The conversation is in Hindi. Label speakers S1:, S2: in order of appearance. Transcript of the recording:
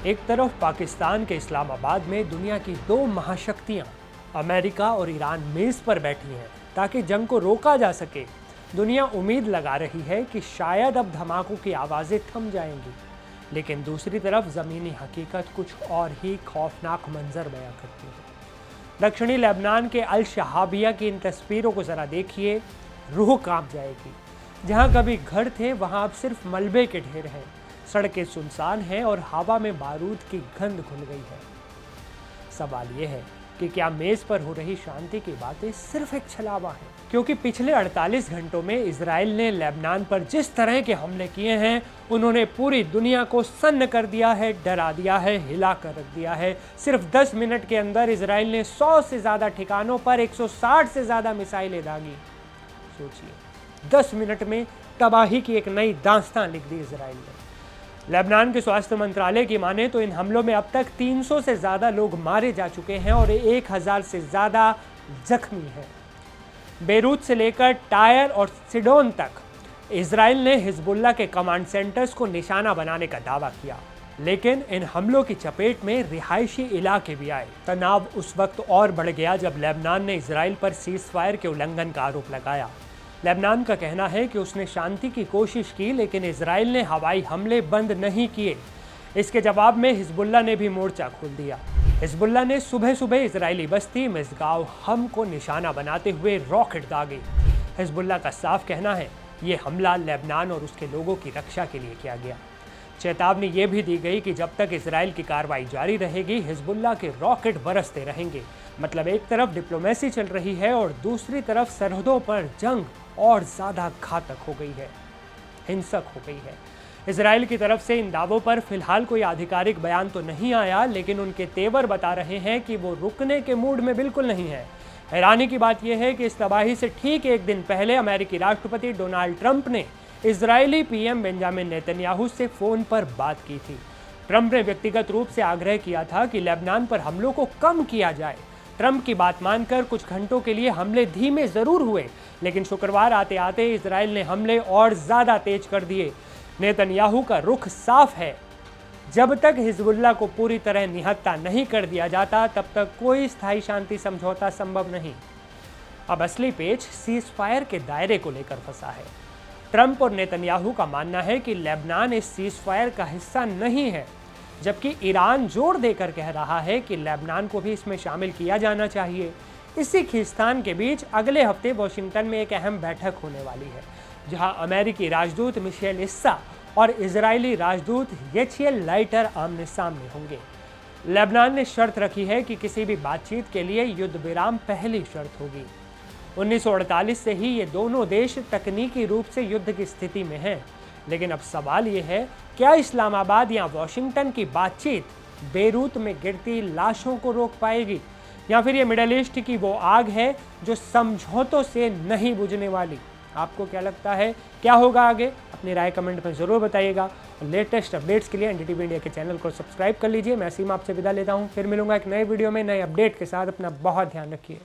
S1: एक तरफ पाकिस्तान के इस्लामाबाद में दुनिया की दो महाशक्तियां अमेरिका और ईरान मेज पर बैठी हैं ताकि जंग को रोका जा सके। दुनिया उम्मीद लगा रही है कि शायद अब धमाकों की आवाज़ें थम जाएंगी, लेकिन दूसरी तरफ ज़मीनी हकीकत कुछ और ही खौफनाक मंजर बयां करती है। दक्षिणी लेबनान के अल शहाबिया की इन तस्वीरों को ज़रा देखिए, रूह कांप जाएगी। जहां कभी घर थे वहां अब सिर्फ मलबे के ढेर हैं, सड़कें सुनसान हैं और हवा में बारूद की गंध घुल गई है। सवाल यह है कि क्या मेज पर हो रही शांति की बातें सिर्फ एक छलावा है? क्योंकि पिछले 48 घंटों में इजराइल ने लेबनान पर जिस तरह के हमले किए हैं, उन्होंने पूरी दुनिया को सन्न कर दिया है, डरा दिया है, हिला कर रख दिया है। सिर्फ 10 मिनट के अंदर इजराइल ने 100 से ज़्यादा ठिकानों पर 160 से ज़्यादा मिसाइलें दागी। सोचिए, 10 मिनट में तबाही की एक नई दास्तान लिख दी इजराइल ने। लेबनान के स्वास्थ्य मंत्रालय की माने तो इन हमलों में अब तक 300 से ज़्यादा लोग मारे जा चुके हैं और 1000 से ज़्यादा जख्मी हैं। बेरूत से लेकर टायर और सिडोन तक इजराइल ने हिजबुल्लाह के कमांड सेंटर्स को निशाना बनाने का दावा किया, लेकिन इन हमलों की चपेट में रिहायशी इलाके भी आए। तनाव उस वक्त और बढ़ गया जब लेबनान ने इजराइल पर सीज फायर के उल्लंघन का आरोप लगाया। लेबनान का कहना है कि उसने शांति की कोशिश की, लेकिन इजराइल ने हवाई हमले बंद नहीं किए। इसके जवाब में हिजबुल्लाह ने भी मोर्चा खोल दिया। हिजबुल्लाह ने सुबह सुबह इजरायली बस्ती मिज़गाव हम को निशाना बनाते हुए रॉकेट दागे। हिजबुल्लाह का साफ कहना है ये हमला लेबनान और उसके लोगों की रक्षा के लिए किया गया। चेतावनी ये भी दी गई कि जब तक इजराइल की कार्रवाई जारी रहेगी, हिजबुल्लाह के रॉकेट बरसते रहेंगे। मतलब एक तरफ डिप्लोमेसी चल रही है और दूसरी तरफ सरहदों पर जंग और ज़्यादा घातक हो गई है, हिंसक हो गई है। इजराइल की तरफ से इन दावों पर फिलहाल कोई आधिकारिक बयान तो नहीं आया, लेकिन उनके तेवर बता रहे हैं कि वो रुकने के मूड में बिल्कुल नहीं है। हैरानी की बात यह है कि इस तबाही से ठीक एक दिन पहले अमेरिकी राष्ट्रपति डोनाल्ड ट्रंप ने इजरायली पीएम बेंजामिन नेतन्याहू से फ़ोन पर बात की थी। ट्रंप ने व्यक्तिगत रूप से आग्रह किया था कि लेबनान पर हमलों को कम किया जाए। ट्रंप की बात मानकर कुछ घंटों के लिए हमले धीमे ज़रूर हुए, लेकिन शुक्रवार आते आते इजराइल ने हमले और ज़्यादा तेज कर दिए। नेतन्याहू का रुख साफ है, जब तक हिजबुल्लाह को पूरी तरह निहत्ता नहीं कर दिया जाता तब तक कोई स्थायी शांति समझौता संभव नहीं। अब असली पेच सीज फायर के दायरे को लेकर फंसा है। ट्रंप और नेतन्याहू का मानना है कि लेबनान इस सीज फायर का हिस्सा नहीं है, जबकि ईरान जोर देकर कह रहा है कि लेबनान को भी इसमें शामिल किया जाना चाहिए। इसी खींचतान के बीच अगले हफ्ते वॉशिंगटन में एक अहम बैठक होने वाली है, जहां अमेरिकी राजदूत मिशेल इस्सा और इजरायली राजदूत येचिएल लाइटर आमने सामने होंगे। लेबनान ने शर्त रखी है कि किसी भी बातचीत के लिए युद्ध विराम पहली शर्त होगी। 1948 से ही ये दोनों देश तकनीकी रूप से युद्ध की स्थिति में हैं, लेकिन अब सवाल ये है, क्या इस्लामाबाद या वॉशिंगटन की बातचीत बेरूत में गिरती लाशों को रोक पाएगी, या फिर ये मिडल ईस्ट की वो आग है जो समझौतों से नहीं बुझने वाली? आपको क्या लगता है, क्या होगा आगे? अपनी राय कमेंट में ज़रूर बताइएगा। और लेटेस्ट अपडेट्स के लिए एनडीटीवी इंडिया के चैनल को सब्सक्राइब कर लीजिए। मैं असीम आपसे विदा लेता हूँ, फिर मिलूंगा एक नए वीडियो में नए अपडेट के साथ। अपना बहुत ध्यान रखिए।